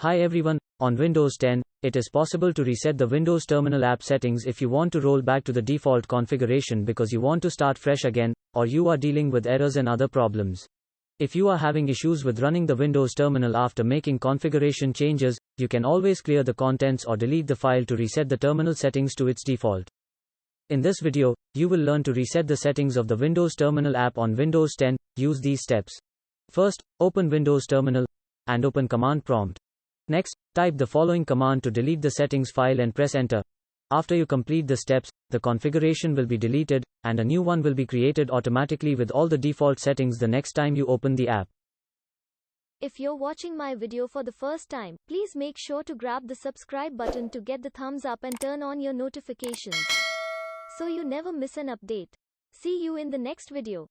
Hi everyone, on Windows 10, it is possible to reset the Windows Terminal app settings if you want to roll back to the default configuration because you want to start fresh again, or you are dealing with errors and other problems. If you are having issues with running the Windows Terminal after making configuration changes, you can always clear the contents or delete the file to reset the terminal settings to its default. In this video, you will learn to reset the settings of the Windows Terminal app on Windows 10. Use these steps. First, open Windows Terminal and open Command Prompt. Next, type the following command to delete the settings file and press enter. After you complete the steps, the configuration will be deleted, and a new one will be created automatically with all the default settings the next time you open the app. If you're watching my video for the first time, please make sure to grab the subscribe button to get the thumbs up and turn on your notifications, so you never miss an update. See you in the next video.